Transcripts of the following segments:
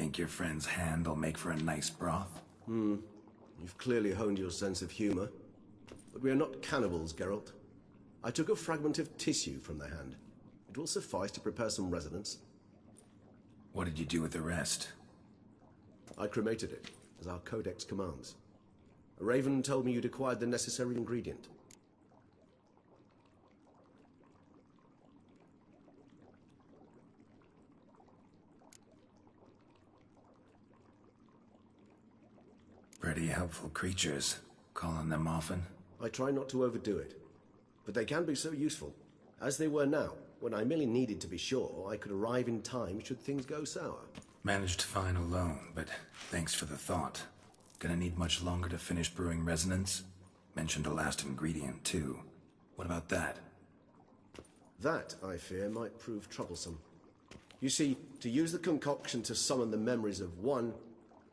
Think your friend's hand will make for a nice broth? You've clearly honed your sense of humor. But we are not cannibals, Geralt. I took a fragment of tissue from the hand. It will suffice to prepare some resonance. What did you do with the rest? I cremated it, as our codex commands. A raven told me you'd acquired the necessary ingredient. Pretty helpful creatures. Call on them often? I try not to overdo it, but they can be so useful. As they were now, when I merely needed to be sure I could arrive in time should things go sour. Managed fine alone, but thanks for the thought. Gonna need much longer to finish brewing resonance? Mentioned a last ingredient, too. What about that? That, I fear, might prove troublesome. You see, to use the concoction to summon the memories of one,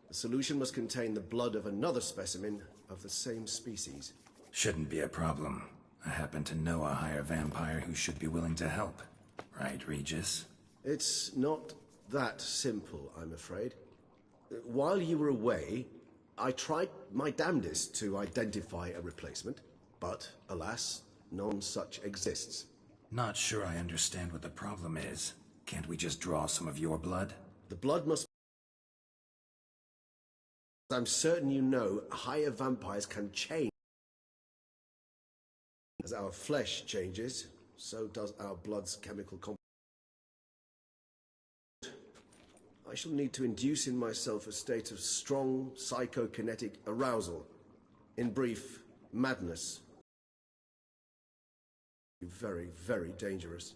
the solution must contain the blood of another specimen of the same species. Shouldn't be a problem. I happen to know a higher vampire who should be willing to help. Right, Regis? It's not that simple, I'm afraid. While you were away, I tried my damnedest to identify a replacement, but, alas, none such exists. Not sure I understand what the problem is. Can't we just draw some of your blood? The blood must... I'm certain you know higher vampires can change. As our flesh changes, so does our blood's chemical composition. I shall need to induce in myself a state of strong psychokinetic arousal. In brief, madness. Very, very dangerous.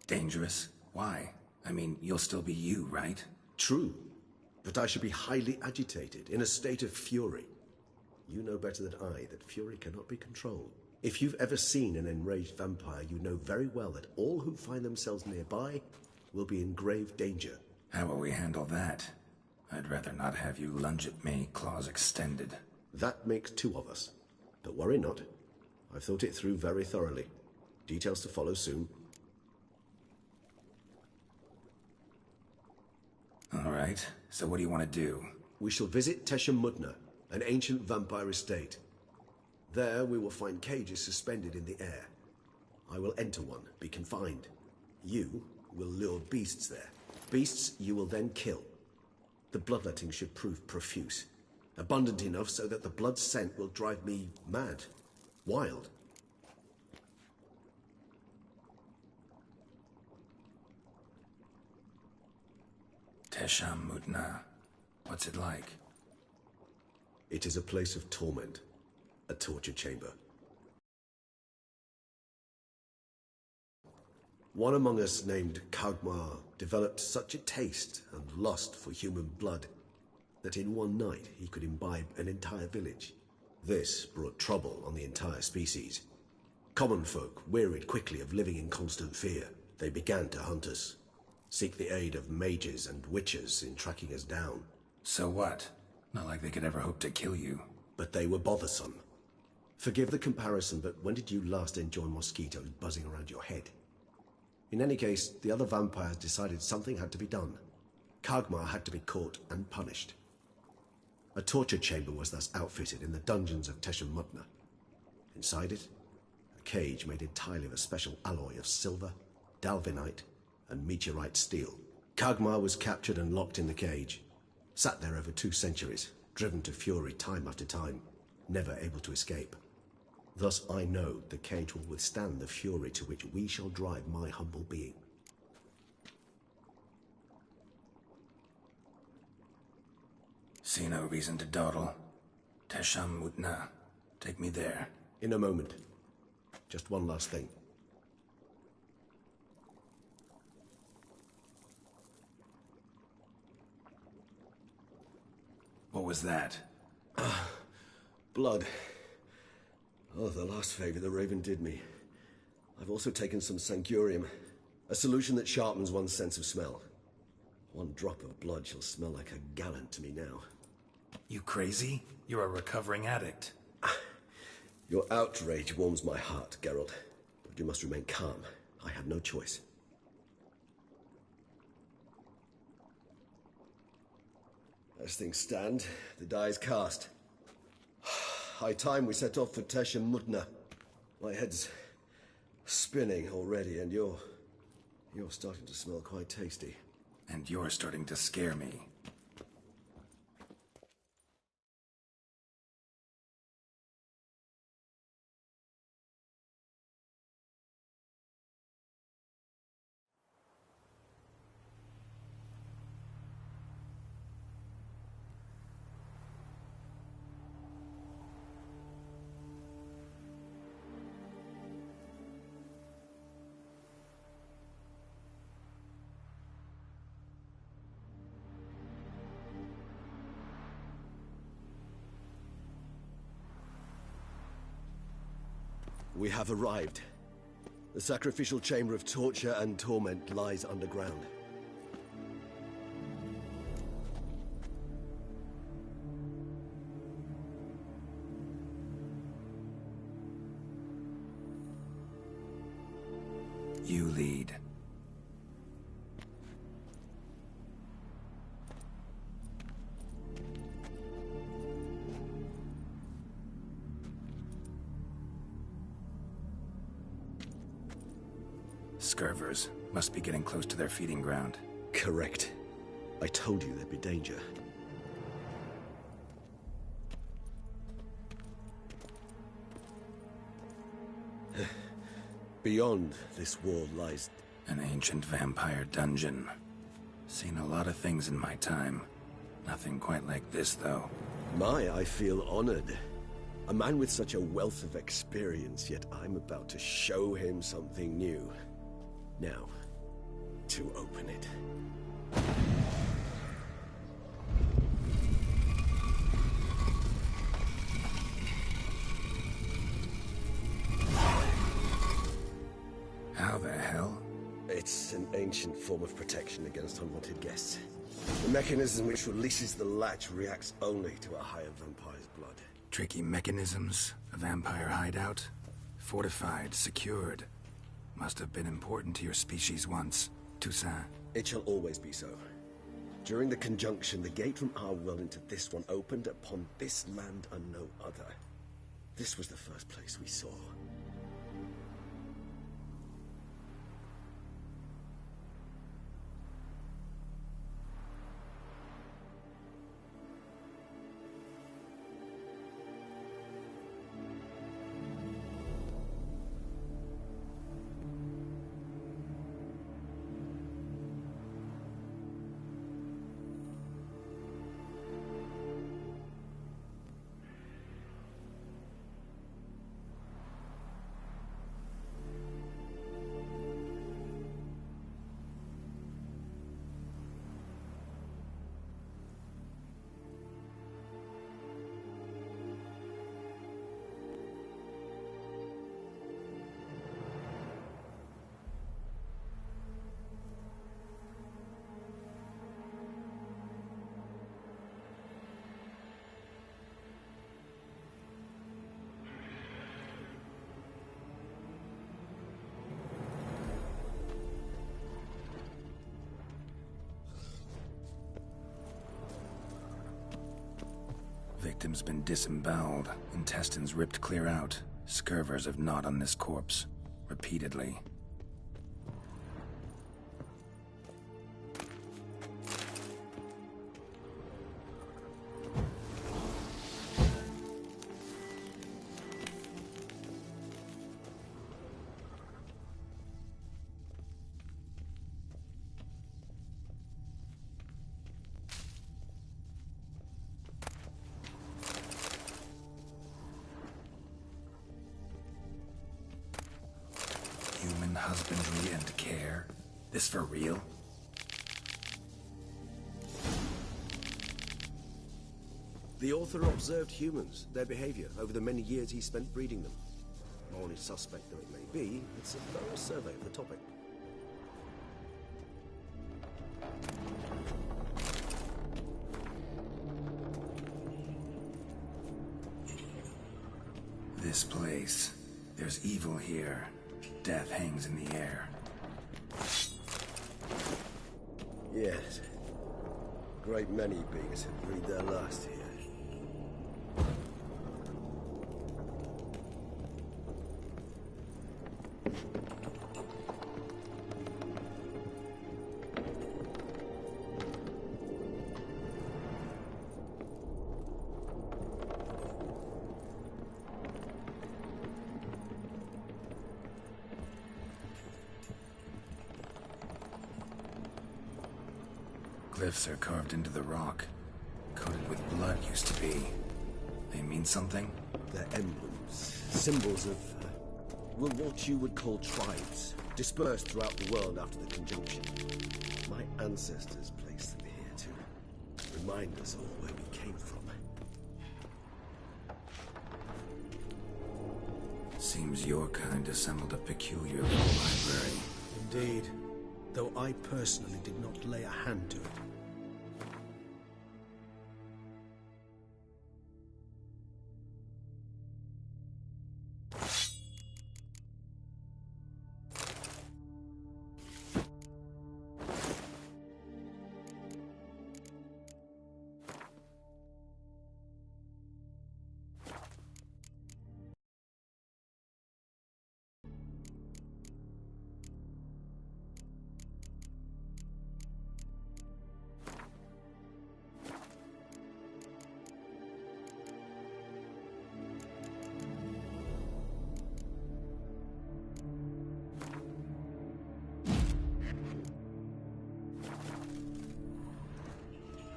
Dangerous? Why? I mean, you'll still be you, right? True, but I should be highly agitated, in a state of fury. You know better than I that fury cannot be controlled. If you've ever seen an enraged vampire, you know very well that all who find themselves nearby will be in grave danger. How will we handle that? I'd rather not have you lunge at me, claws extended. That makes two of us. But worry not. I've thought it through very thoroughly. Details to follow soon. All right, so what do you want to do? We shall visit Teshamudna, an ancient vampire estate. There we will find cages suspended in the air. I will enter one, be confined. You will lure beasts there. Beasts you will then kill. The bloodletting should prove profuse. Abundant enough so that the blood scent will drive me mad. Wild. Teshamudna. What's it like? It is a place of torment. A torture chamber. One among us named Kagmar developed such a taste and lust for human blood that in one night he could imbibe an entire village. This brought trouble on the entire species. Common folk wearied quickly of living in constant fear. They began to hunt us, seek the aid of mages and witches in tracking us down. So what? Not like they could ever hope to kill you. But they were bothersome. Forgive the comparison, but when did you last enjoy mosquitoes buzzing around your head? In any case, the other vampires decided something had to be done. Kagmar had to be caught and punished. A torture chamber was thus outfitted in the dungeons of Teshamudna. Inside it, a cage made entirely of a special alloy of silver, dalvinite, and meteorite steel. Kagmar was captured and locked in the cage. Sat there over 2 centuries, driven to fury time after time, never able to escape. Thus I know the cage will withstand the fury to which we shall drive my humble being. See no reason to dawdle. Teshamudna. Take me there. In a moment. Just one last thing. What was that? Blood. Oh, the last favor the Raven did me. I've also taken some Sancurium, a solution that sharpens one's sense of smell. One drop of blood shall smell like a gallon to me now. You crazy? You're a recovering addict. Your outrage warms my heart, Geralt. But you must remain calm. I have no choice. As things stand, the die is cast. High time we set off for Tesha Mudna. My head's spinning already, and you're starting to smell quite tasty. And you're starting to scare me. We have arrived. The sacrificial chamber of torture and torment lies underground. You lead. Scurvers must be getting close to their feeding ground. Correct. I told you there'd be danger. Beyond this wall lies... An ancient vampire dungeon. Seen a lot of things in my time. Nothing quite like this, though. I feel honored. A man with such a wealth of experience, yet I'm about to show him something new. Now, to open it. How the hell? It's an ancient form of protection against unwanted guests. The mechanism which releases the latch reacts only to a higher vampire's blood. Tricky mechanisms, a vampire hideout. Fortified, secured. Must have been important to your species once, Toussaint. It shall always be so. During the conjunction, the gate from our world into this one opened upon this land and no other. This was the first place we saw. Victim's been disemboweled, intestines ripped clear out. Scurvers have gnawed on this corpse. Repeatedly. Human husbandry and care? This for real? The author observed humans, their behavior, over the many years he spent breeding them. Morally suspect though it may be, it's a thorough survey of the topic. This place. There's evil here. Death hangs in the air. Yes. A great many beings have breathed their last here. Glyphs are carved into the rock. Coated with blood used to be. They mean something? They're emblems, symbols of, well, what you would call tribes, dispersed throughout the world after the conjunction. My ancestors placed them here to remind us all where we came from. Seems your kind assembled a peculiar little library. Indeed, though I personally did not lay a hand to it.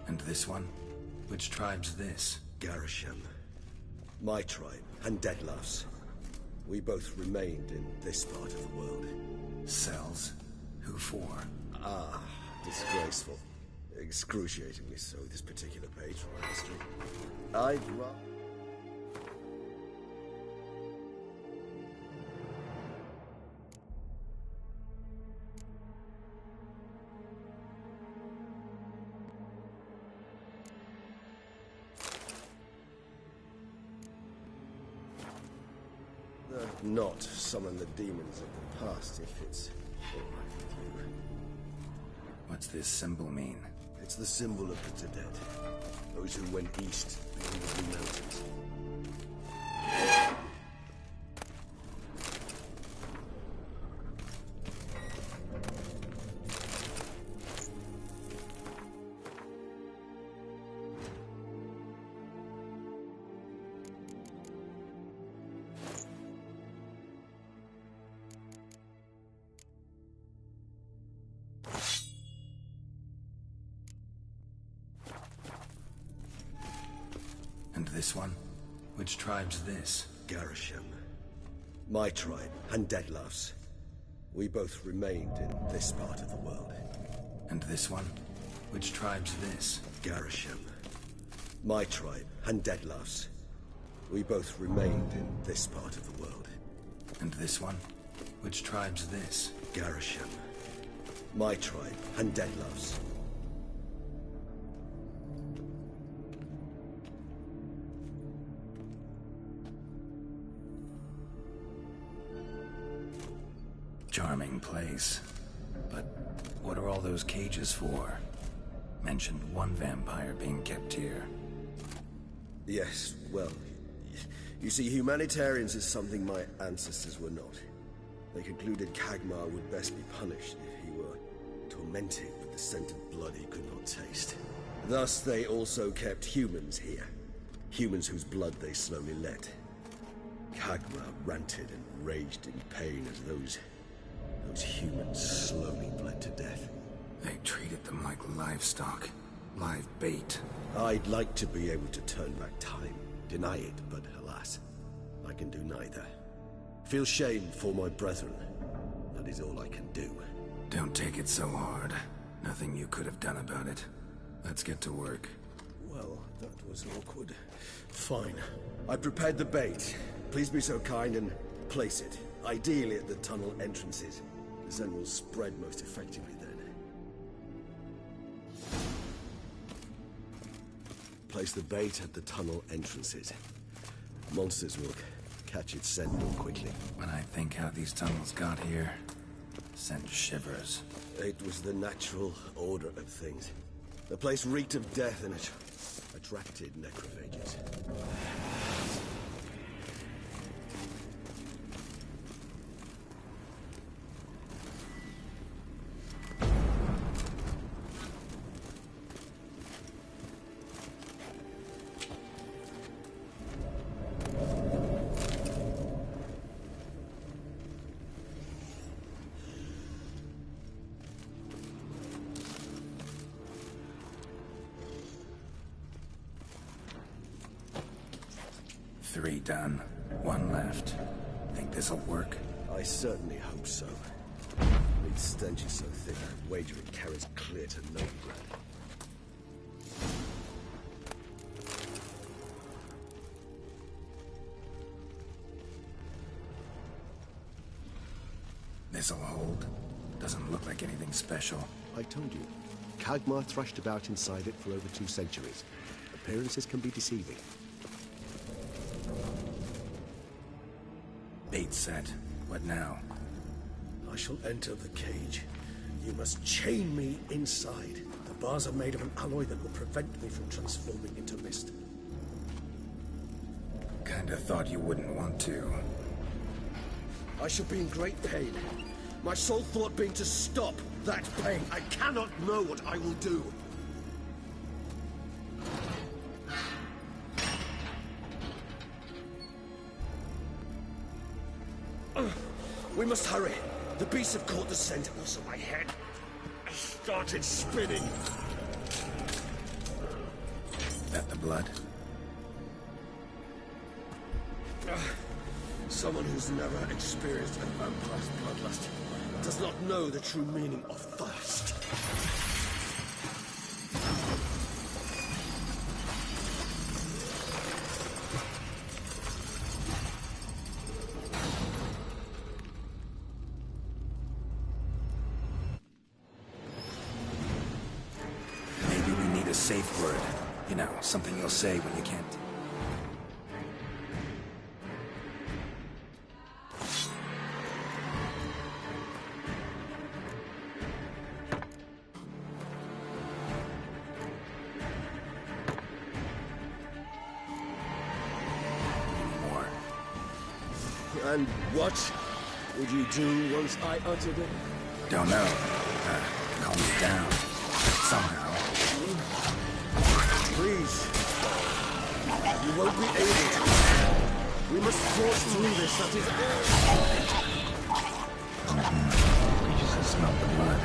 And this one? Which tribe's this? Garisham. My tribe, and Deadlough's. We both remained in this part of the world. Cells? Who for? Ah, disgraceful. Excruciatingly so, this particular page from our history. I'd rather... not summon the demons of the past if it's all right with you. What's this symbol mean? It's the symbol of the dead. Those who went east beyond the Blue Mountains. And this one? Which tribe's this? Garisham. My tribe, and Deadlough's. We both remained in this part of the world. And this one? Which tribe's this? Garisham. My tribe, and Deadlough's. We both remained in this part of the world. And this one? Which tribe's this? Garisham. My tribe, and Deadlough's. Charming place. But what are all those cages for? Mentioned one vampire being kept here. Yes, well, you see, humanitarians is something my ancestors were not. They concluded Kagmar would best be punished if he were tormented with the scent of blood he could not taste. Thus, they also kept humans here. Humans whose blood they slowly let. Kagmar ranted and raged in pain as those humans slowly bled to death. They treated them like livestock. Live bait. I'd like to be able to turn back time, deny it, but alas, I can do neither. Feel shame for my brethren. That is all I can do. Don't take it so hard. Nothing you could have done about it. Let's get to work. Well, that was awkward. Fine. I prepared the bait. Please be so kind and place it, ideally at the tunnel entrances. The scent will spread most effectively then. Place the bait at the tunnel entrances. Monsters will catch its scent more quickly. When I think how these tunnels got here, sent shivers. It was the natural order of things. The place reeked of death and it attracted necrophages. Three done. One left. Think this'll work? I certainly hope so. Its stench is so thick, I'd wager it carries clear to Novigrad. This'll hold. Doesn't look like anything special. I told you, Kagmar thrashed about inside it for over 2 centuries. Appearances can be deceiving. Bait set. What now? I shall enter the cage. You must chain me inside. The bars are made of an alloy that will prevent me from transforming into mist. Kinda thought you wouldn't want to. I shall be in great pain. My sole thought being to stop that pain. I cannot know what I will do. We must hurry. The beasts have caught the scent. Also my head has started spinning. That the blood? Someone who's never experienced a vampire's bloodlust does not know the true meaning of thirst. Maybe we need a safe word. You know, something you'll say when you can't. And what would you do once I uttered it? Don't know. Calm me down. Somehow. Please. You won't be able to. We must force through this, that is all. We just smell the blood.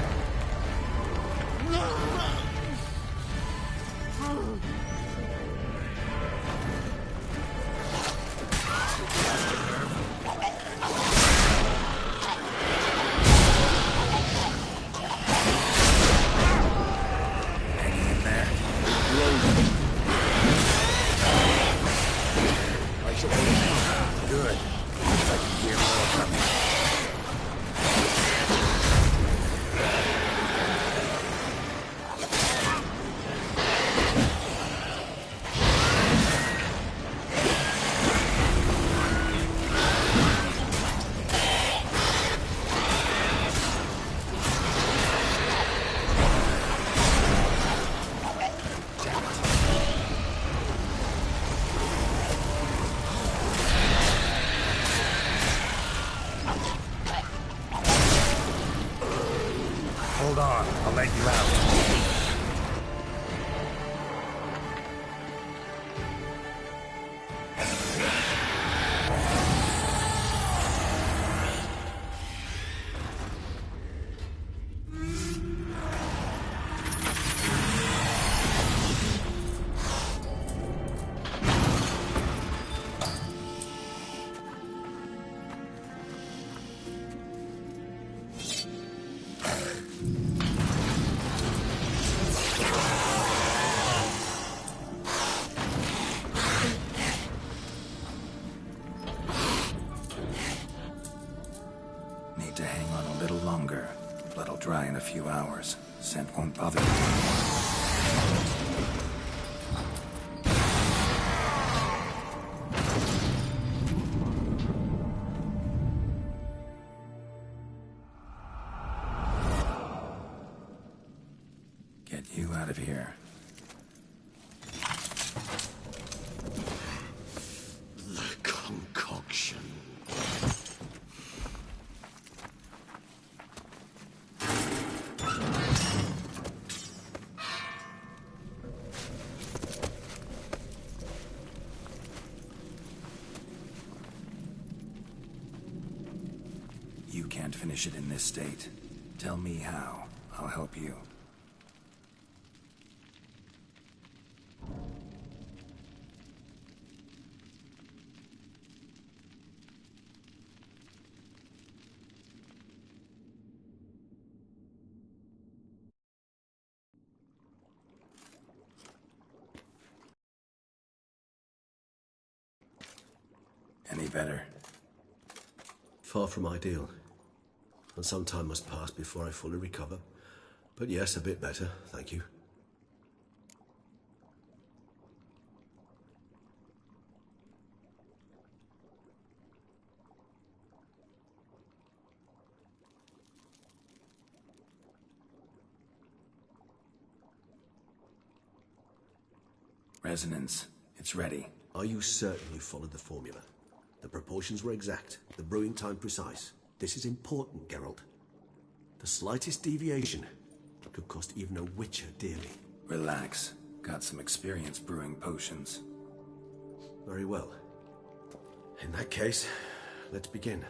Hold on, I'll let you out. Need to hang on a little longer. Blood'll dry in a few hours. Scent won't bother you anymore. can't finish it in this state. Tell me how. I'll help you. Any better? Far from ideal. And some time must pass before I fully recover. But yes, a bit better, thank you. Resonance. It's ready. Are you certain you followed the formula? The proportions were exact, the brewing time precise. This is important, Geralt. The slightest deviation could cost even a witcher dearly. Relax. Got some experience brewing potions. Very well. In that case, let's begin.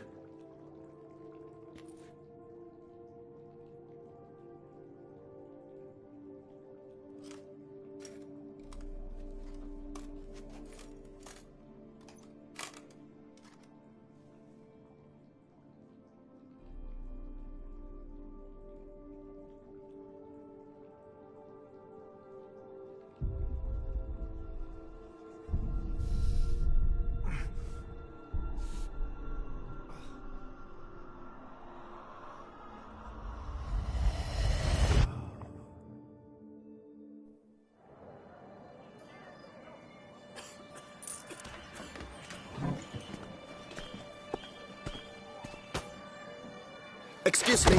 Excuse me.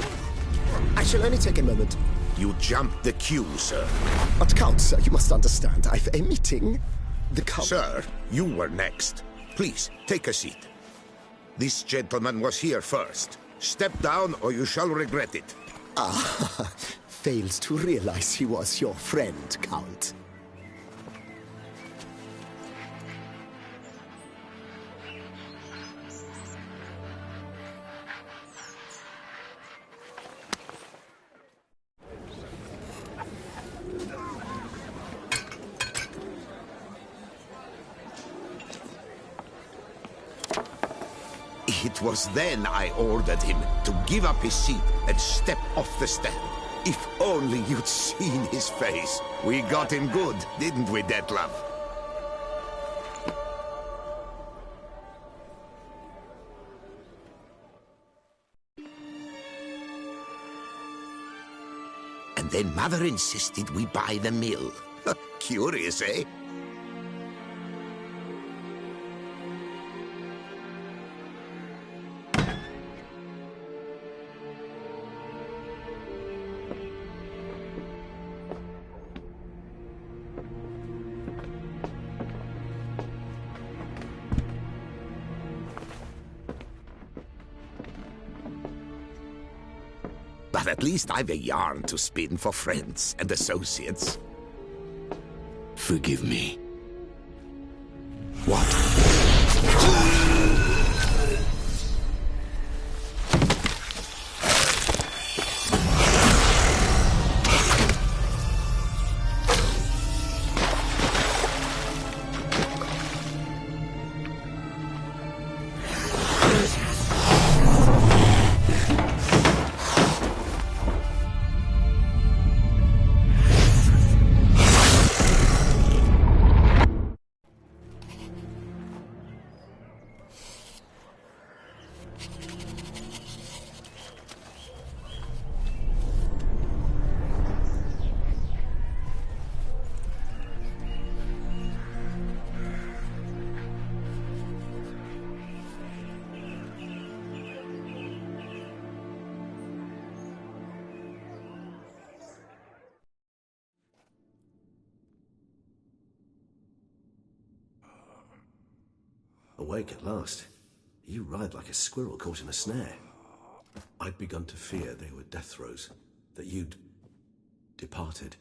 I shall only take a moment. You jumped the queue, sir. But Count, sir, you must understand. I've a meeting. The Count... Sir, you were next. Please, take a seat. This gentleman was here first. Step down or you shall regret it. Ah, failed to realize he was your friend, Count. It was then I ordered him to give up his seat and step off the stand. If only you'd seen his face. We got him good, didn't we, Detlef? And then Mother insisted we buy the mill. Curious, eh? But at least I've a yarn to spin for friends and associates. Forgive me. What? Awake at last. You ride like a squirrel caught in a snare. I'd begun to fear they were death throes, that you'd departed.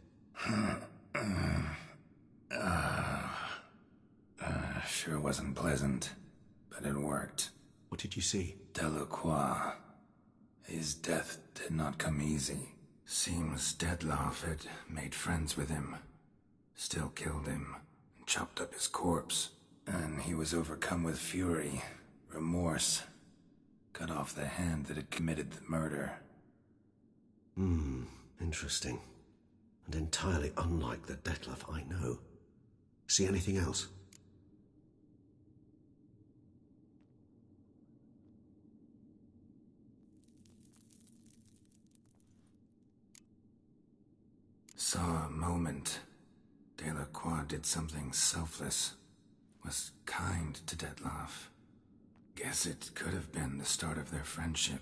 Sure wasn't pleasant, but it worked. What did you see? Delacroix. His death did not come easy. Seems Dettlaff had made friends with him. Still killed him, and chopped up his corpse. And he was overcome with fury, remorse. Cut off the hand that had committed the murder. Interesting. And entirely unlike the Dettlaff I know. See anything else? Saw a moment. Delacroix did something selfless. Was kind to Dettlaff. Guess it could have been the start of their friendship.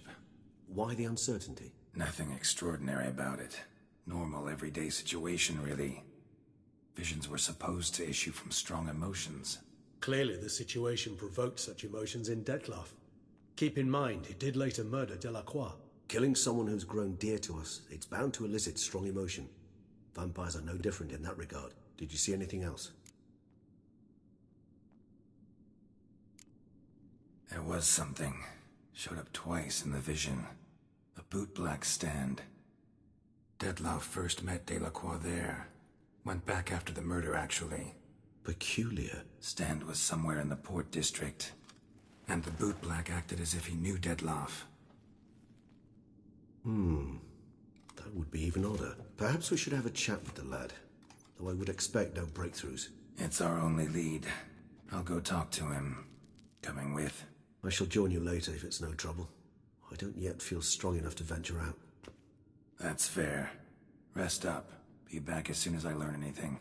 Why the uncertainty? Nothing extraordinary about it. Normal, everyday situation, really. Visions were supposed to issue from strong emotions. Clearly the situation provoked such emotions in Dettlaff. Keep in mind, he did later murder Delacroix. Killing someone who's grown dear to us, it's bound to elicit strong emotion. Vampires are no different in that regard. Did you see anything else? There was something. Showed up twice in the vision. A bootblack stand. Dettlaff first met Delacroix there. Went back after the murder, actually. Peculiar. Stand was somewhere in the Port District. And the bootblack acted as if he knew Dettlaff. That would be even odder. Perhaps we should have a chat with the lad. Though I would expect no breakthroughs. It's our only lead. I'll go talk to him. Coming with? I shall join you later if it's no trouble. I don't yet feel strong enough to venture out. That's fair. Rest up. Be back as soon as I learn anything.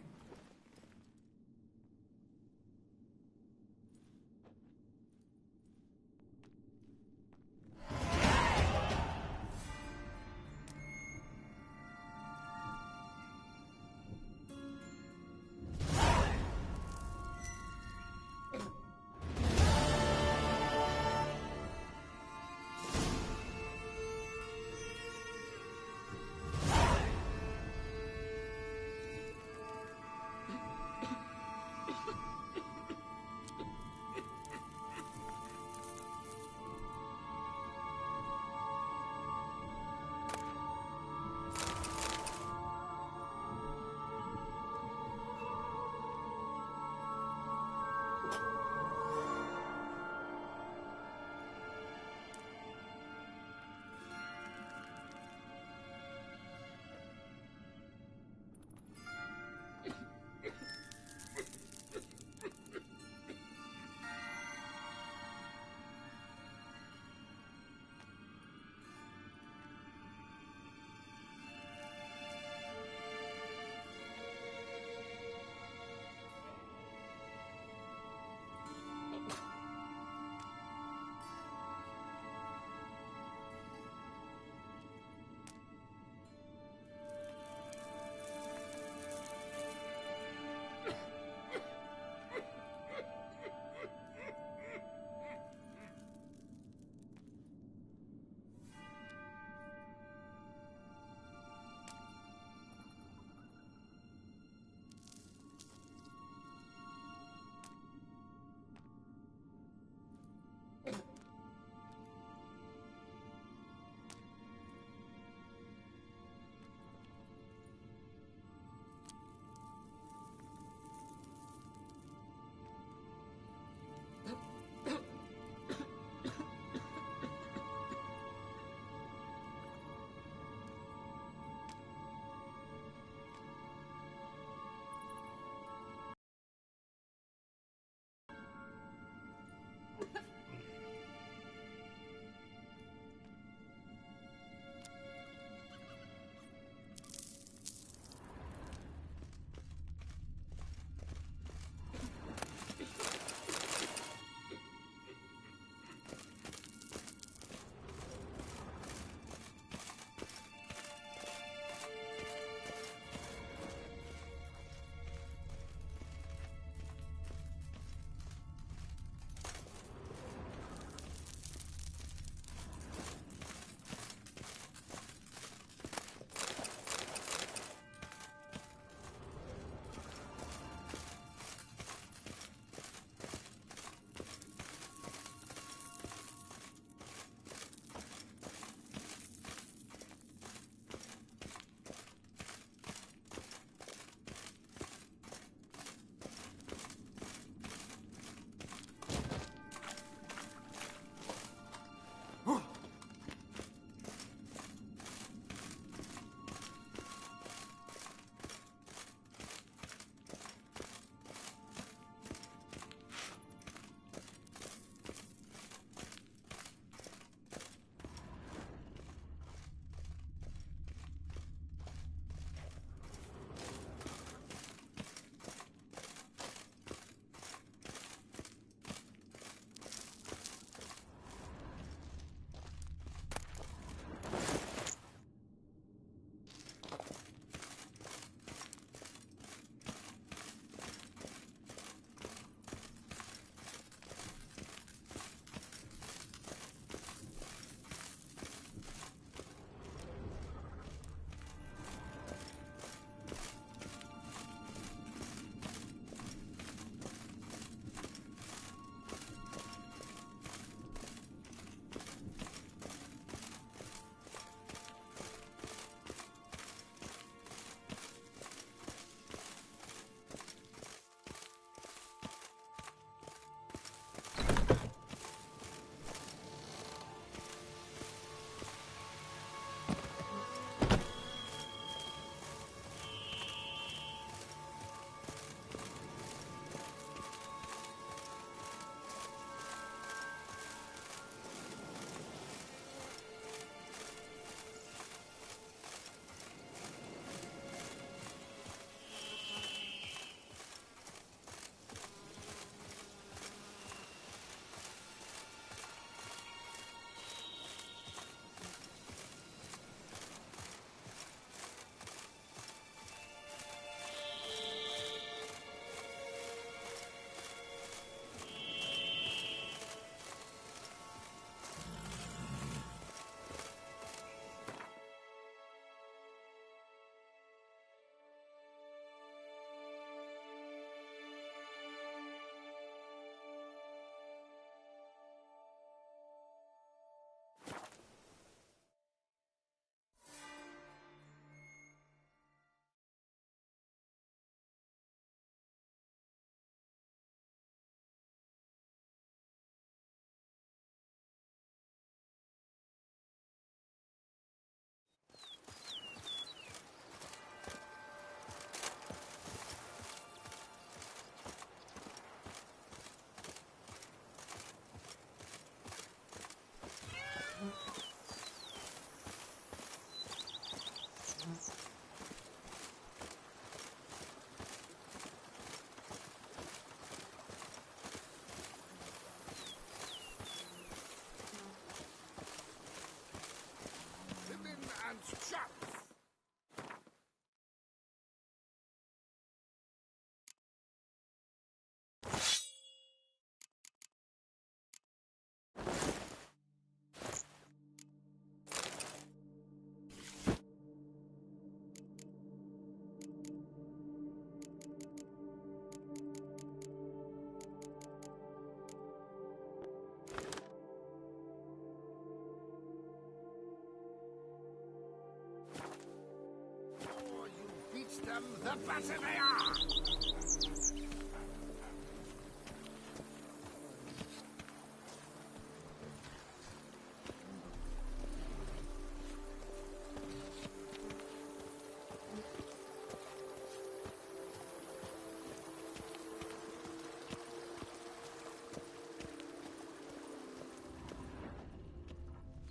them, the better they are!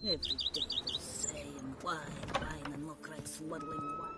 Every day the same. Why and look like swaddling one?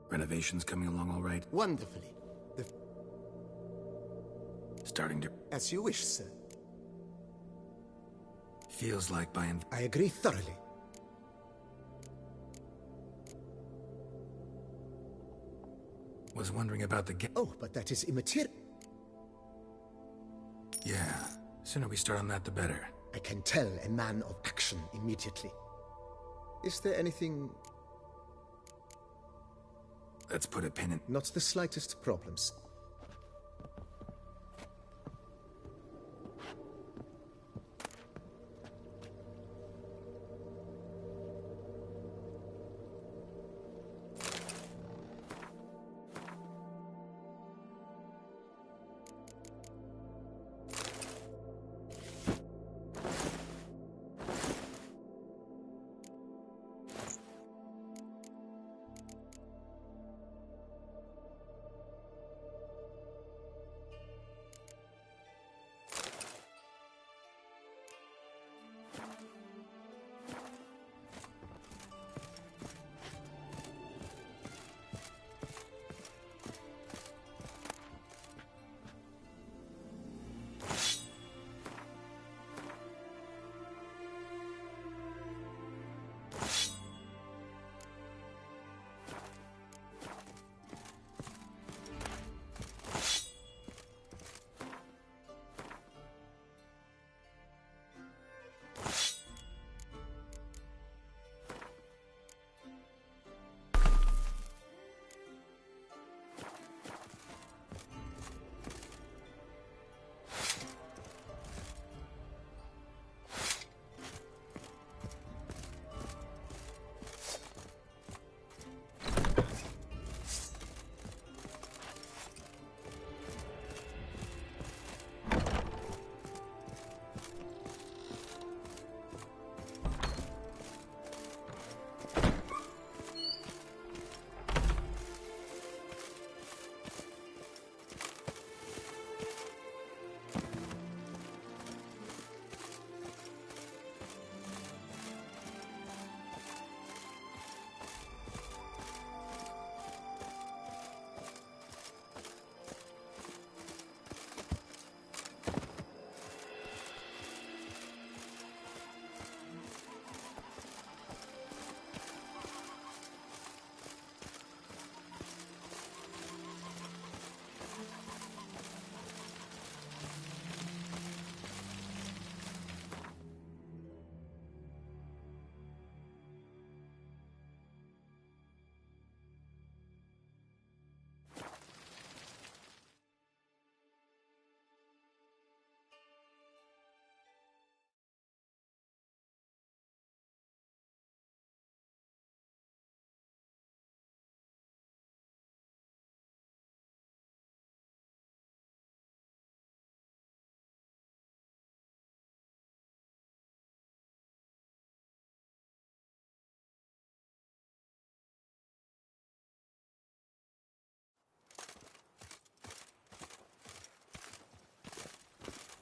Renovations coming along all right? Wonderfully. Starting to... As you wish, sir. Feels like I agree thoroughly. Was wondering about the Oh, but that is immaterial. Yeah. Sooner we start on that, the better. I can tell a man of action immediately. Is there anything... Let's put a pin in... Not the slightest problems.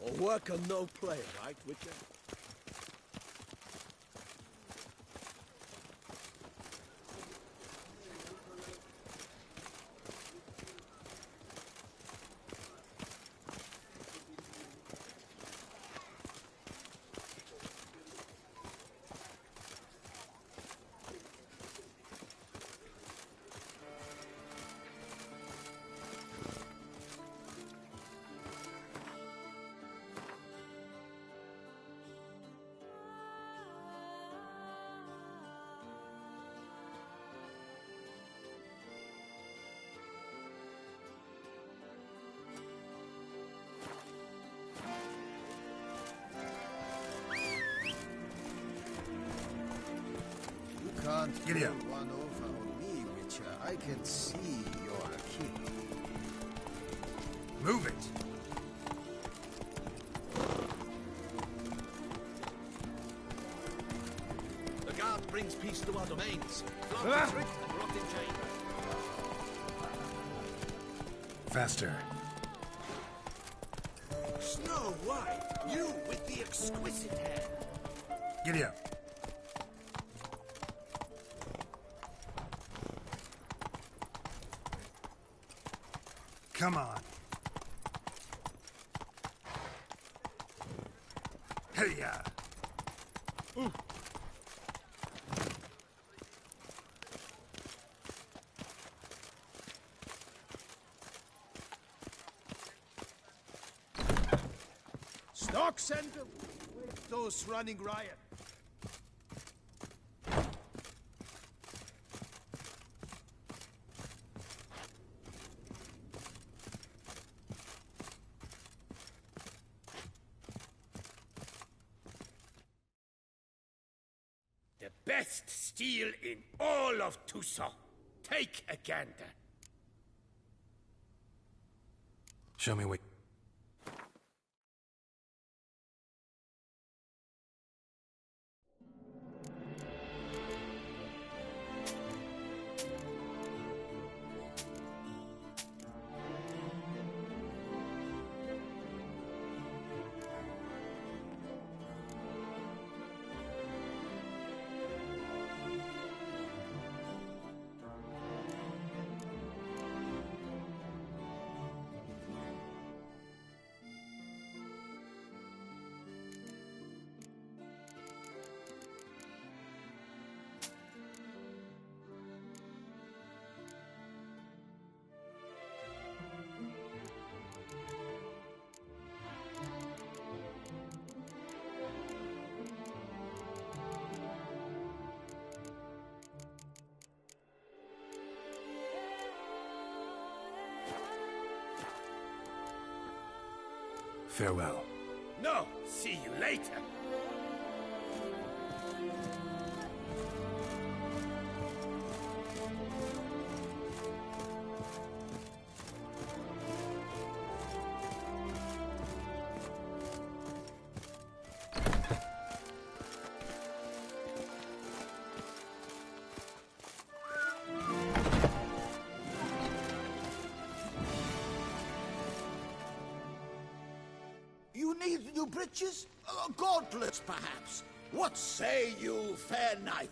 Or work or no play, right, Witcher? Can't Giddy up. pull one over on me, Witcher. I can see you're a king. Move it! The guard brings peace to our domains. Flog the trick and rot in chains. Faster. Snow White, you with the exquisite hair. Giddy up. Come on. Hey-ya! Stock send them. Those running riot. The best steel in all of Tucson. Take a gander. Show me what... Farewell. No, see you later. You need new breeches? Gauntlets, perhaps? What say you, fair knight?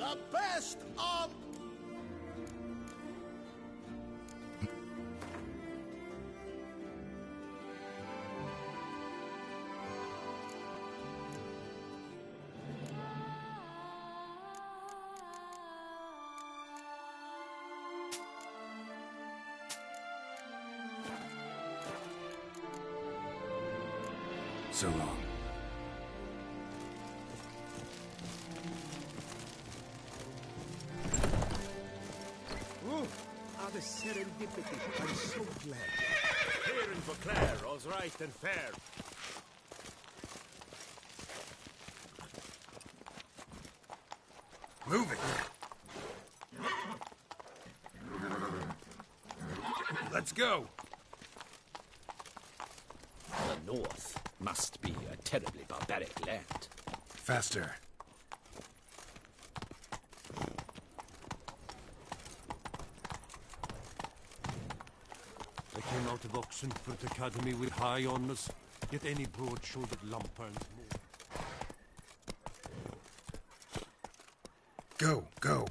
The best of... So long. The serendipity. I'm so glad. Hearing for Claire, all's right and fair. Move it! Let's go! The North must be a terribly barbaric land. Faster. I came out of Oxenford Academy with high honours, yet any broad-shouldered lump earns more. Go, go.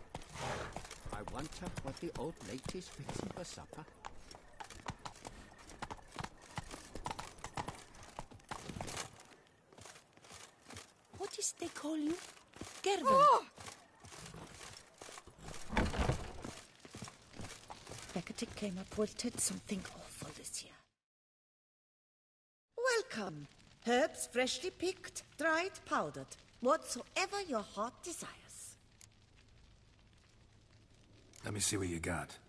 I wonder what the old lady's fixing for supper. What is they call you? Gervin. Oh! Beckett came up wilted something awful this year. Welcome. Herbs freshly picked, dried, powdered. Whatsoever your heart desires. Let me see what you got.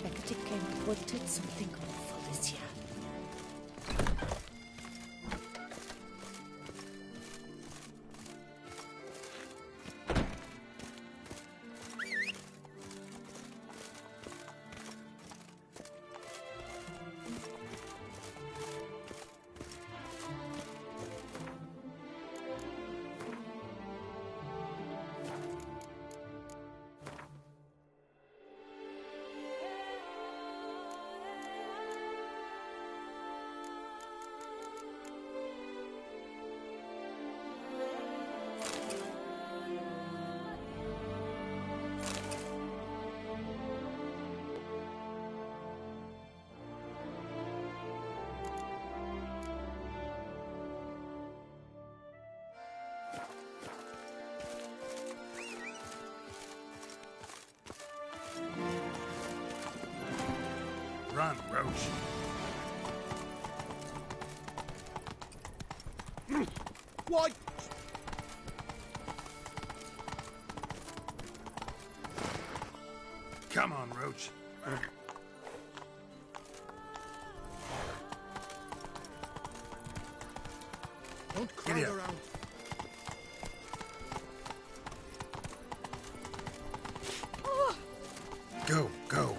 Beckett came up wilted something awful this year. Run, Roach. Why? Come on, Roach. Don't crowd Giddy up. around. Go, go.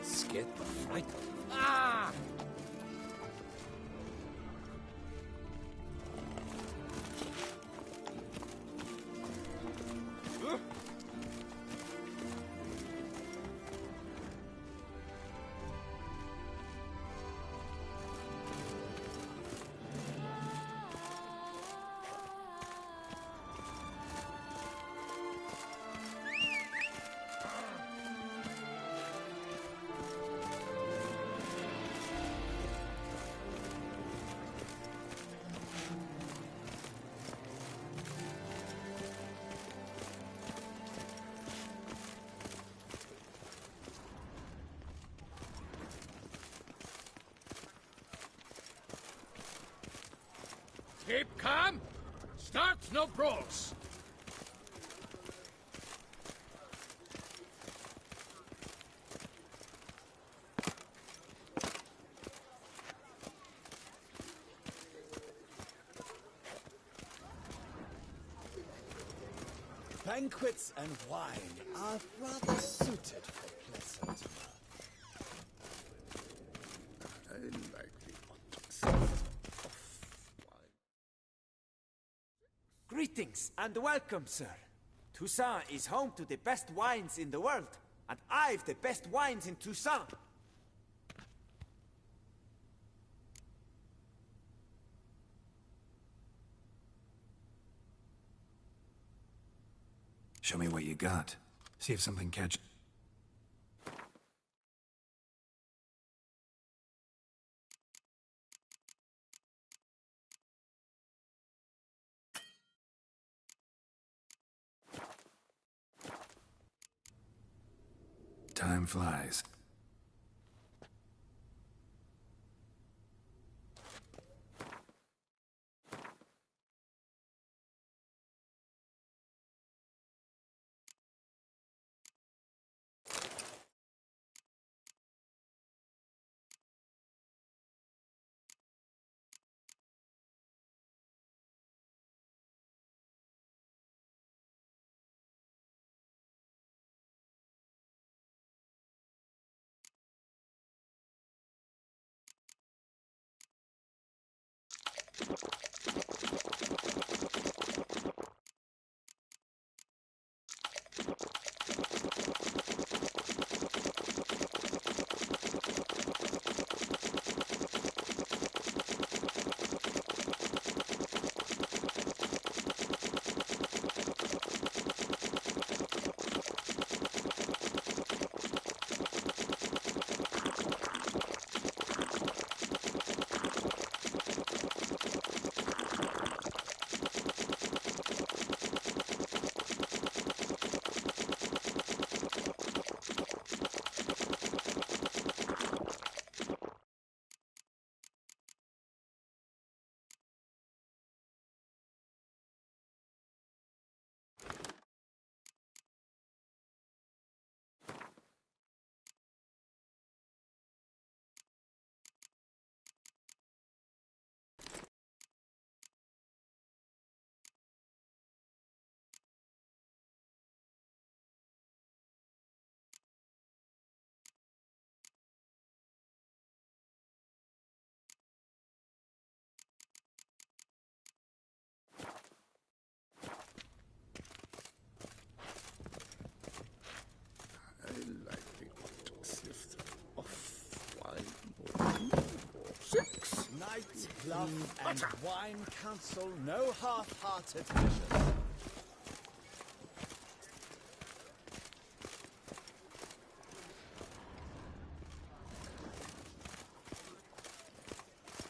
Scared but frightened. Ah! Keep calm. Start no brawls. Banquets and wine are rather suited for pleasant mirth. I like the optics of wine. Greetings and welcome, sir. Toussaint is home to the best wines in the world, and I've the best wines in Toussaint. Show me what you got. See if something catches. Time flies. Night, love, and wine counsel no half-hearted measures.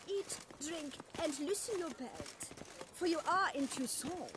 Eat, drink, and loosen your belt, for you are in Toussaint.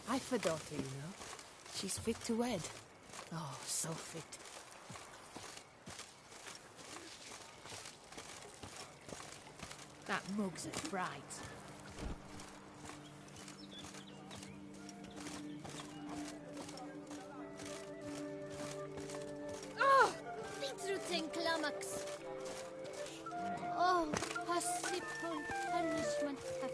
I've a daughter, you know. She's fit to wed. Oh, so fit. That mug's a fright. Oh! Beetroot climax! Oh, possible punishment happy.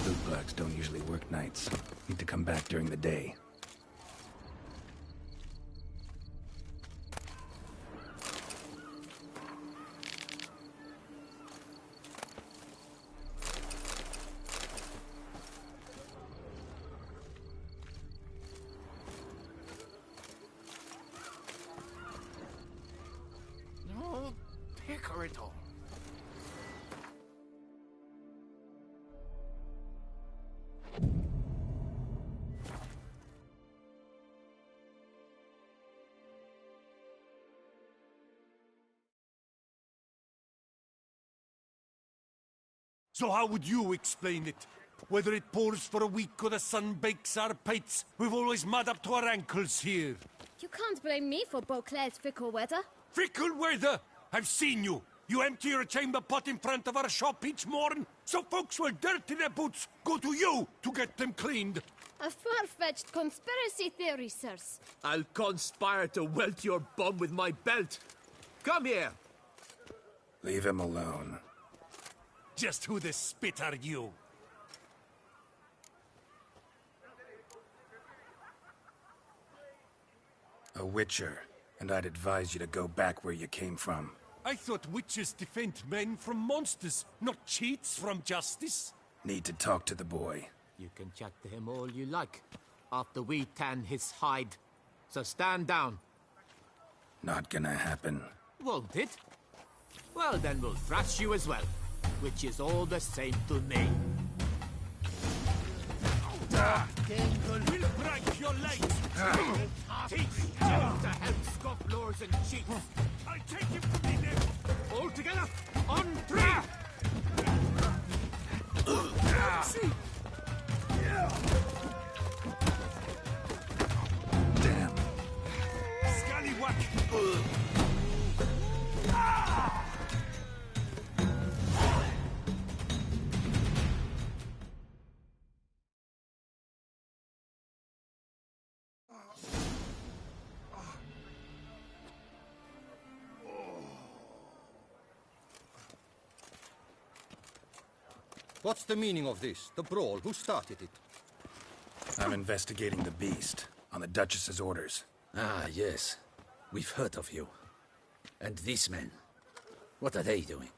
Bootblacks don't usually work nights. Need to come back during the day. No, picker it all. So how would you explain it? Whether it pours for a week or the sun bakes our pates, we've always mud up to our ankles here. You can't blame me for Beauclair's fickle weather. Fickle weather? I've seen you. You empty your chamber pot in front of our shop each morn, so folks will dirty their boots, go to you to get them cleaned. A far-fetched conspiracy theory, sirs. I'll conspire to welt your bum with my belt. Come here. Leave him alone. Just who the spit are you? A witcher, and I'd advise you to go back where you came from. I thought witches defend men from monsters, not cheats from justice. Need to talk to the boy. You can chat to him all you like, after we tan his hide. So stand down. Not gonna happen. Won't it? Well, then we'll thrash you as well, which is all the same to me. We'll break your legs! Teach Jim to help scofflaws and cheats! I'll take him from the neck! All together, on three! Damn. Scallywag! What's the meaning of this? The brawl? Who started it? I'm investigating the beast, on the Duchess's orders. Ah, yes. We've heard of you. And these men, what are they doing?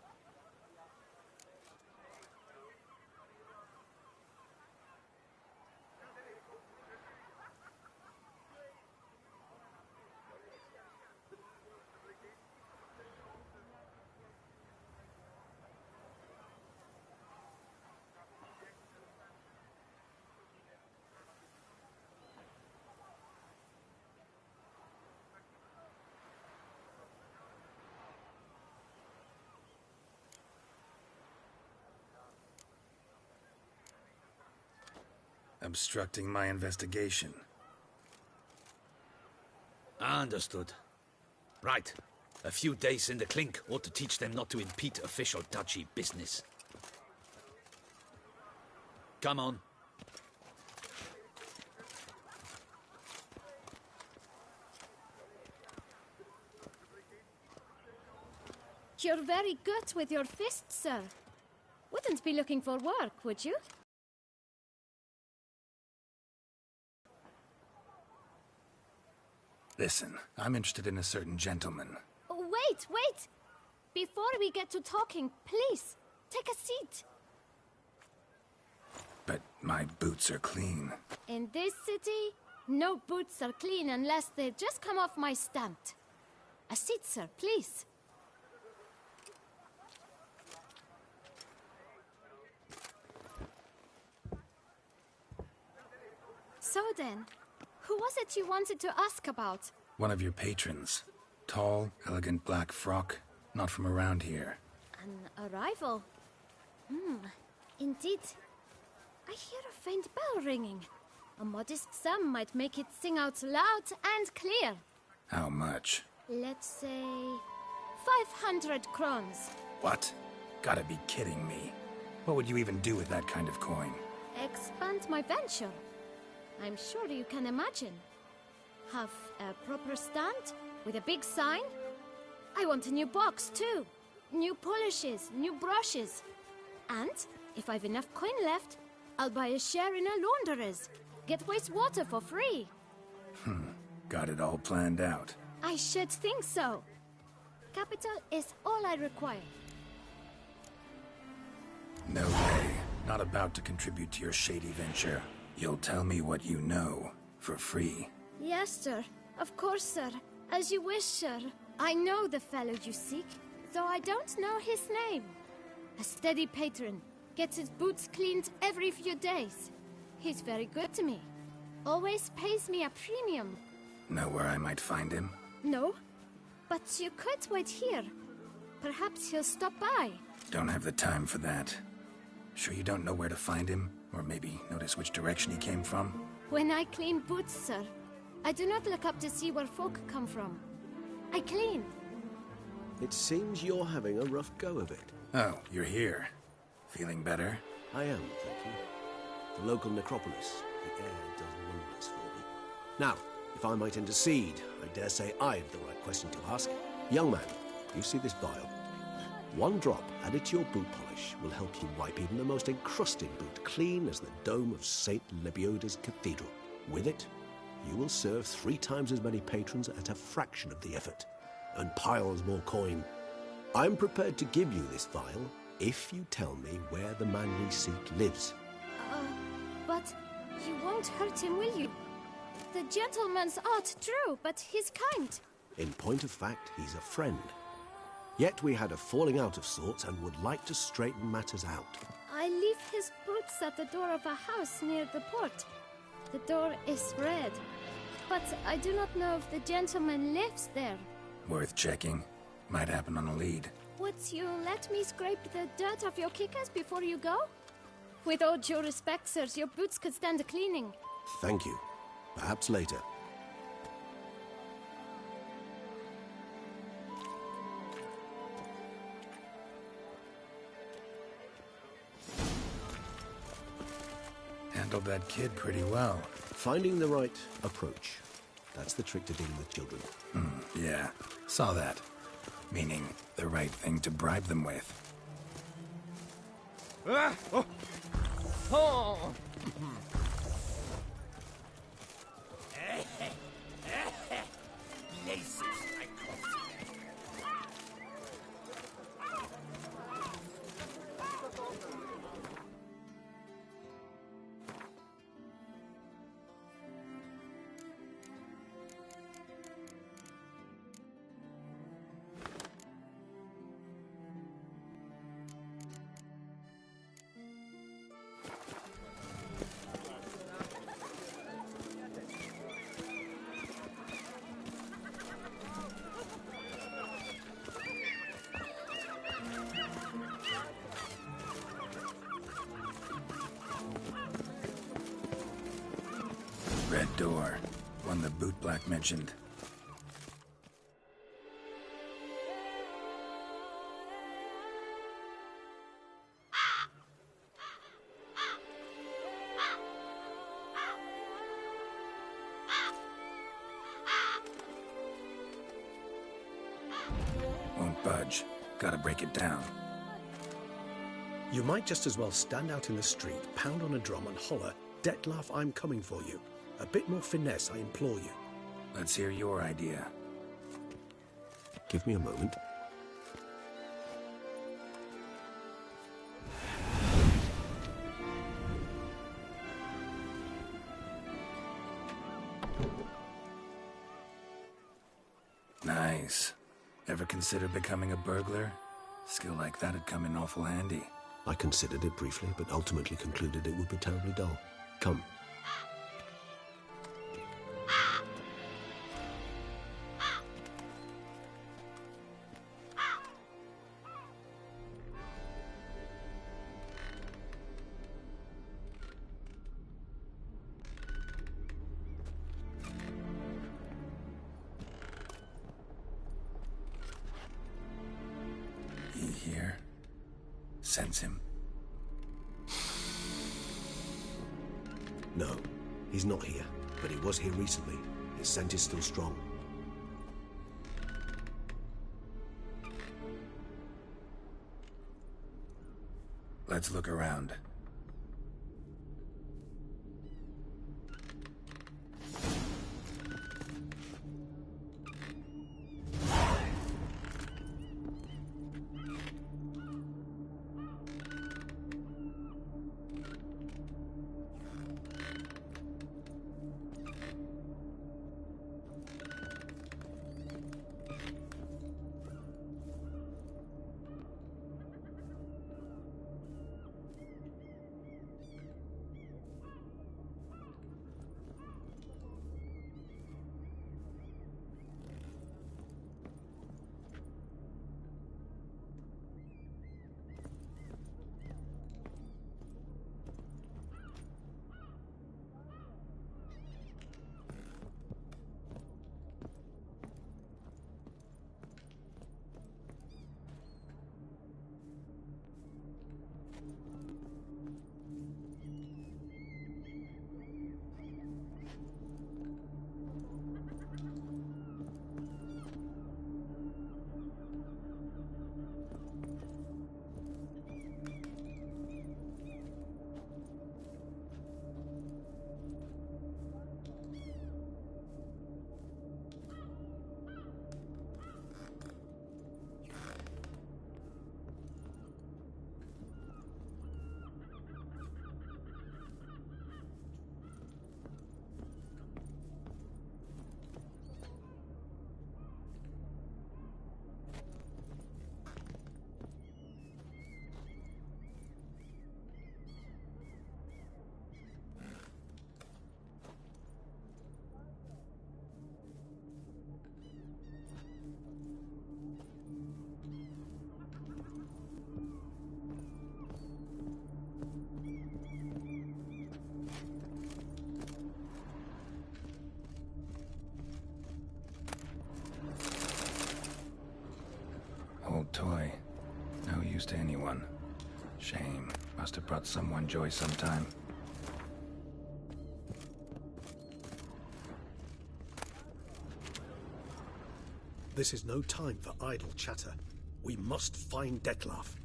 Obstructing my investigation. Understood. Right. A few days in the clink ought to teach them not to impede official duchy business. Come on. You're very good with your fists, sir. Wouldn't be looking for work, would you? Listen, I'm interested in a certain gentleman. Wait, wait! Before we get to talking, please, take a seat. But my boots are clean. In this city, no boots are clean unless they just come off my stamp. A seat, sir, please. So then, who was it you wanted to ask about? One of your patrons. Tall, elegant black frock. Not from around here. An arrival? Indeed. I hear a faint bell ringing. A modest sum might make it sing out loud and clear. How much? Let's say 500 crowns. What? Gotta be kidding me. What would you even do with that kind of coin? expand my venture. I'm sure you can imagine. Have a proper stand with a big sign. I want a new box too. New polishes, new brushes. And if I've enough coin left, I'll buy a share in a launderer's. Get wastewater for free. Got it all planned out. I should think so. Capital is all I require. No way. Not about to contribute to your shady venture. You'll tell me what you know, for free. Yes, sir. Of course, sir. As you wish, sir. I know the fellow you seek, though I don't know his name. A steady patron. Gets his boots cleaned every few days. He's very good to me. Always pays me a premium. Know where I might find him? No, but you could wait here. Perhaps he'll stop by. Don't have the time for that. Sure you don't know where to find him? Or maybe notice which direction he came from? When I clean boots, sir, I do not look up to see where folk come from. I clean. It seems you're having a rough go of it. Oh, you're here. Feeling better? I am, thank you. The local necropolis. The air does wonders for me. Now, if I might intercede, I dare say I've the right question to ask. Young man, you see this vial? One drop added to your boot polish will help you wipe even the most encrusted boot clean as the dome of St. Lebioda's cathedral. With it, you will serve 3 times as many patrons at a fraction of the effort, and piles more coin. I'm prepared to give you this vial if you tell me where the man we seek lives. But you won't hurt him, will you? The gentleman's art true, but he's kind. In point of fact, he's a friend. Yet we had a falling out of sorts and would like to straighten matters out. I leave his boots at the door of a house near the port. The door is red, but I do not know if the gentleman lives there. Worth checking. Might happen on a lead. Would you let me scrape the dirt off your kickers before you go? With all due respect, sirs, your boots could stand a cleaning. Thank you. Perhaps later. Handled that kid pretty well. Finding the right approach. That's the trick to dealing with children. Yeah, saw that. Meaning, the right thing to bribe them with. Red door. One the boot black mentioned. Won't budge. Gotta break it down. You might just as well stand out in the street, pound on a drum and holler, "Detlef, I'm coming for you." A bit more finesse, I implore you. Let's hear your idea. Give me a moment. Nice. Ever consider becoming a burglar? Skill like that'd come in awful handy. I considered it briefly, but ultimately concluded it would be terribly dull. Come. He here? Sense him? No, he's not here, but he was here recently. His scent is still strong. Let's look around. Old toy. No use to anyone. Shame. Must have brought someone joy sometime. This is no time for idle chatter. We must find Detlef.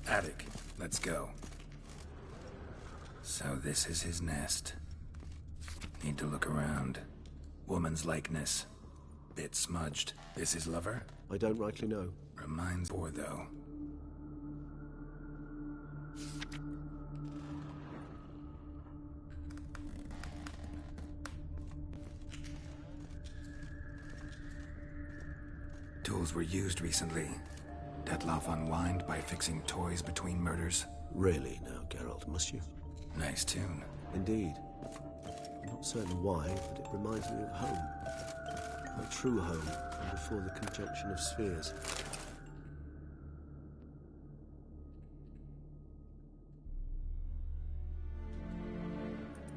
Attic. Let's go. So this is his nest. Need to look around. Woman's likeness. Bit smudged. This his lover? I don't rightly know. Reminds poor though. Tools were used recently. Detlef unwind by fixing toys between murders. Really now, Geralt, must you? Nice tune. Indeed. I'm not certain why, but it reminds me of home. My true home, from before the conjunction of spheres.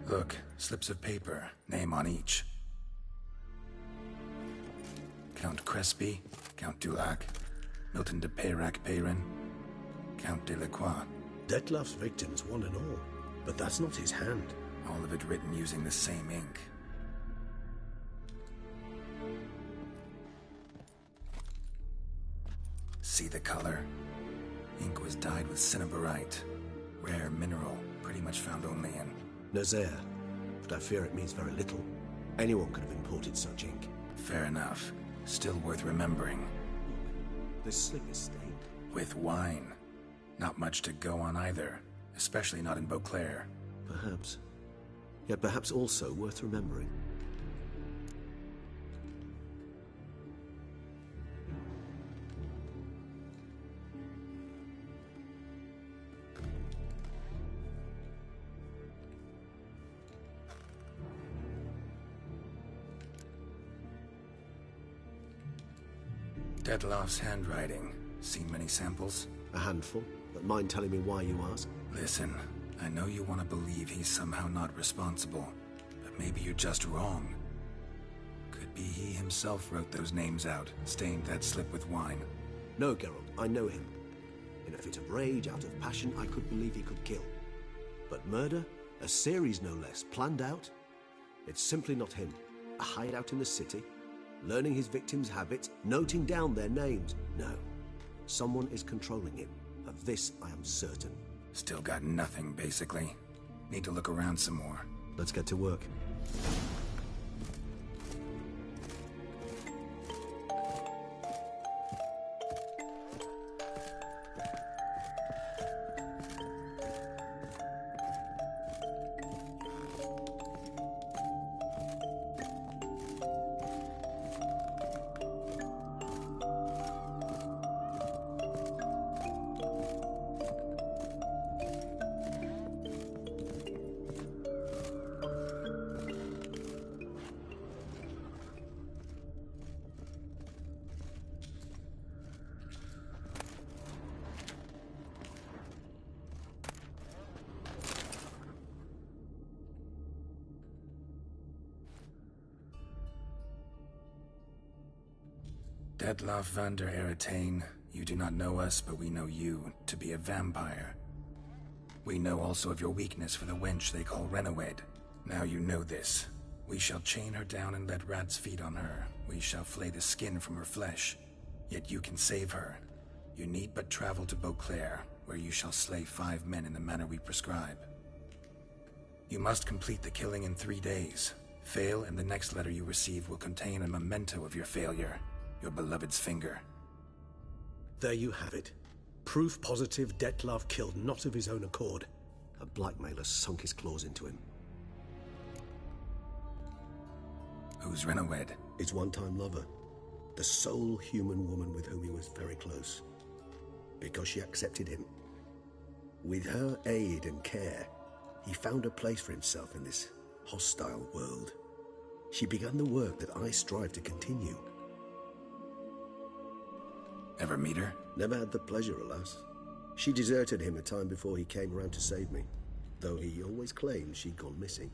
Look, slips of paper, name on each. Count Crespi, Count Dulac, Milton de Peyrac-Peyrin, Count de la Croix. Detlef's victims, one and all. But that's not his hand. All of it written using the same ink. See the color? Ink was dyed with cinnabarite. Rare mineral, pretty much found only in... Nazaire. But I fear it means very little. Anyone could have imported such ink. Fair enough. Still worth remembering. This slip is stained. With wine. Not much to go on either. Especially not in Beauclair. Perhaps. Yet perhaps also worth remembering. Detlef's handwriting. Seen many samples? A handful. But mind telling me why you ask? Listen, I know you want to believe he's somehow not responsible, but maybe you're just wrong. Could be he himself wrote those names out, stained that slip with wine. No, Geralt, I know him. In a fit of rage, out of passion, I could believe he could kill. But murder? A series no less, planned out? It's simply not him. A hideout in the city, learning his victims' habits, noting down their names. No. Someone is controlling him. Of this, I am certain. Still got nothing, basically. Need to look around some more. Let's get to work. Detlaff van der Eretain, you do not know us, but we know you to be a vampire. We know also of your weakness for the wench they call Renawed. Now you know this. We shall chain her down and let rats feed on her. We shall flay the skin from her flesh. Yet you can save her. You need but travel to Beauclair, where you shall slay 5 men in the manner we prescribe. You must complete the killing in 3 days. Fail, and the next letter you receive will contain a memento of your failure. Your beloved's finger. There you have it. Proof positive Detlaff killed not of his own accord. A blackmailer sunk his claws into him. Who's Renawed? His one-time lover. The sole human woman with whom he was very close. Because she accepted him. With her aid and care, he found a place for himself in this hostile world. She began the work that I strive to continue. Ever meet her? Never had the pleasure, alas. She deserted him a time before he came round to save me, though he always claimed she'd gone missing.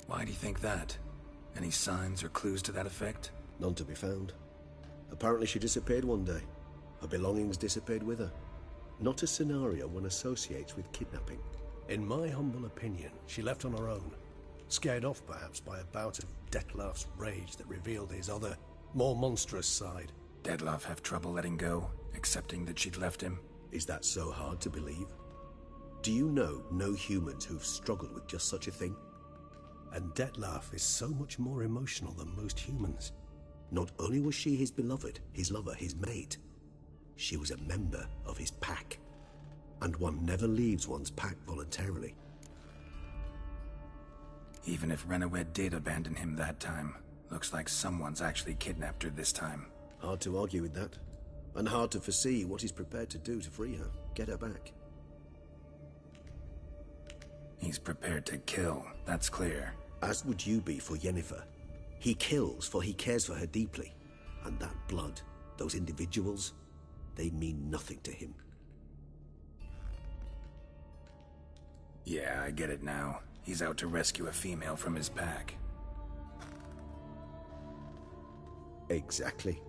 Why do you think that? Any signs or clues to that effect? None to be found. Apparently she disappeared one day. Her belongings disappeared with her. Not a scenario one associates with kidnapping. In my humble opinion, she left on her own. Scared off, perhaps, by a bout of Detlaff's rage that revealed his other, more monstrous side. Detlaff have trouble letting go, accepting that she'd left him? Is that so hard to believe? Do you know no humans who've struggled with just such a thing? And Detlaff is so much more emotional than most humans. Not only was she his beloved, his lover, his mate, she was a member of his pack. And one never leaves one's pack voluntarily. Even if Renawed did abandon him that time, looks like someone's actually kidnapped her this time. Hard to argue with that. And hard to foresee what he's prepared to do to free her, get her back. He's prepared to kill, that's clear. As would you be for Yennefer. He kills for he cares for her deeply. And that blood, those individuals, they mean nothing to him. Yeah, I get it now. He's out to rescue a female from his pack. Exactly.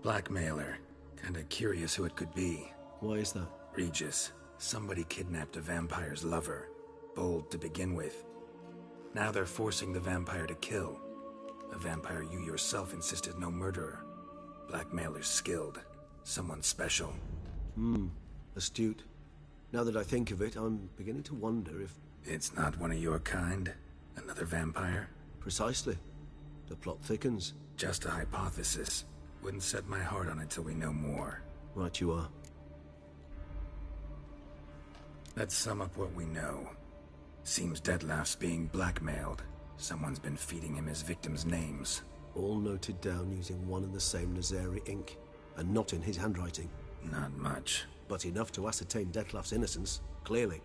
Blackmailer. Kinda curious who it could be. Why is that? Regis. Somebody kidnapped a vampire's lover. Bold to begin with. Now they're forcing the vampire to kill. A vampire you yourself insisted no murderer. Blackmailer's skilled. Someone special. Astute. Now that I think of it, I'm beginning to wonder if... It's not one of your kind? Another vampire? Precisely. The plot thickens. Just a hypothesis. Wouldn't set my heart on it till we know more. Right you are. Let's sum up what we know. Seems Detlaff's being blackmailed. Someone's been feeding him his victims' names. All noted down using one and the same Nazari ink, and not in his handwriting. Not much. But enough to ascertain Detlaff's innocence, clearly.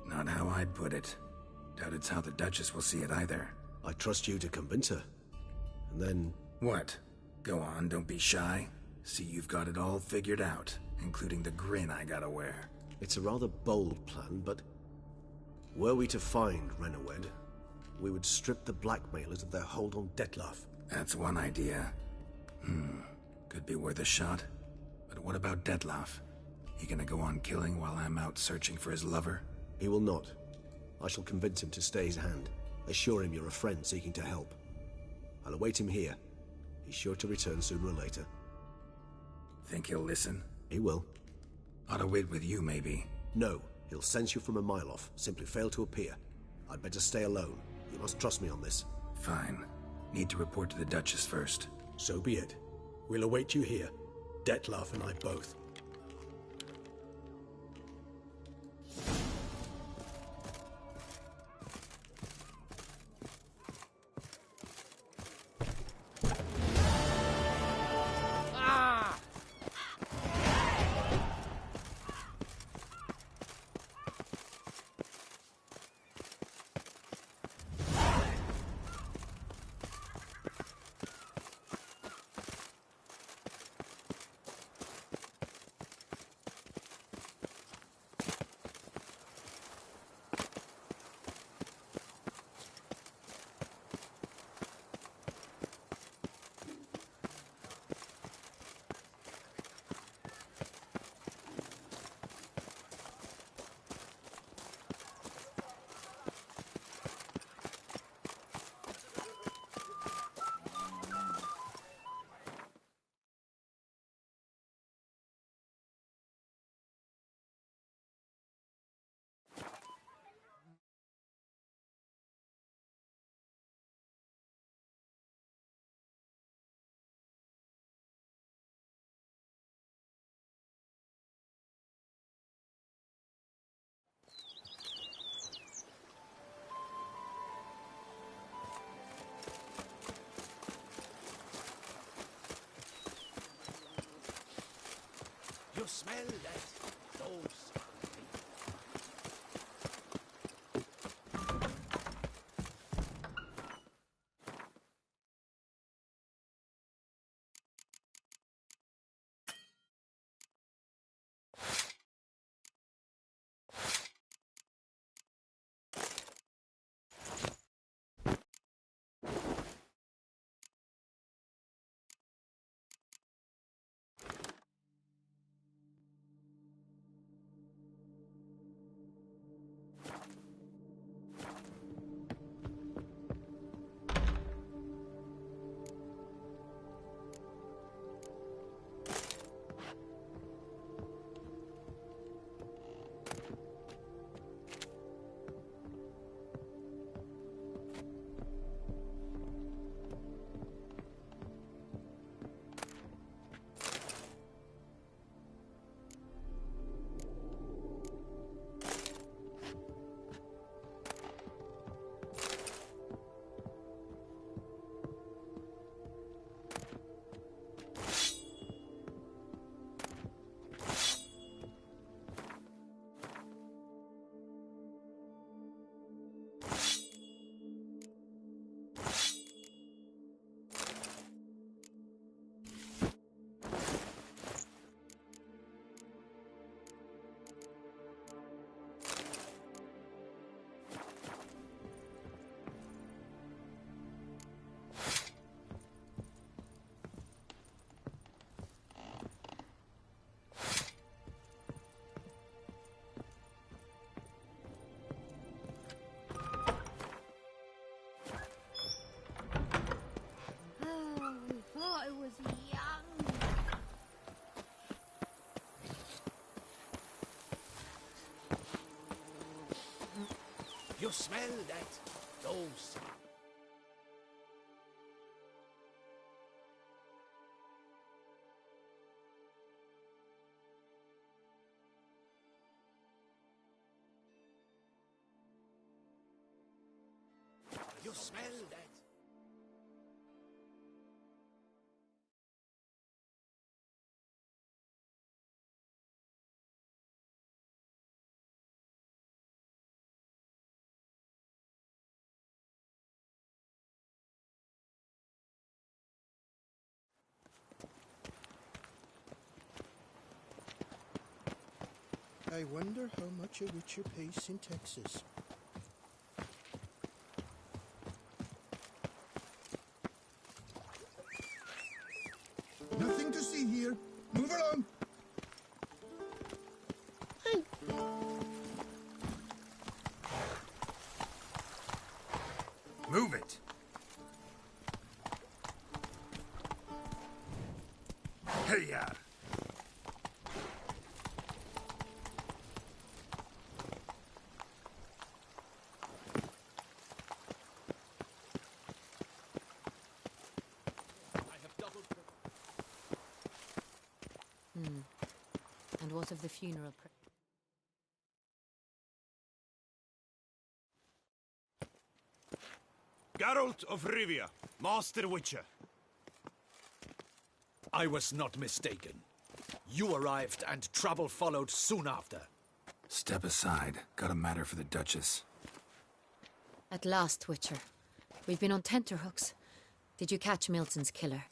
Not how I'd put it. Doubt doubt it's how the Duchess will see it either. I trust you to convince her. And then... What? Go on, don't be shy. See, you've got it all figured out, including the grin I gotta wear. It's a rather bold plan, but... were we to find Renowed, we would strip the blackmailers of their hold on Dettlaff. That's one idea. Could be worth a shot. But what about Dettlaff? He gonna go on killing while I'm out searching for his lover? He will not. I shall convince him to stay his hand. Assure him you're a friend seeking to help. I'll await him here. He's sure to return sooner or later. Think he'll listen? He will. Ought to wait with you, maybe. No, he'll sense you from a mile off. Simply fail to appear. I'd better stay alone. You must trust me on this. Fine. Need to report to the Duchess first. So be it. We'll await you here. Dettlaff and I both. You smell that? Those... You smell that? Those... You smell that? I wonder how much a witcher pays in taxes. Nothing to see here. Move along. Move it. Hey-ya. And what of the funeral? Geralt of Rivia, Master Witcher. I was not mistaken. You arrived and trouble followed soon after. Step aside. Got a matter for the Duchess. At last, Witcher. We've been on tenterhooks. Did you catch Milton's killer?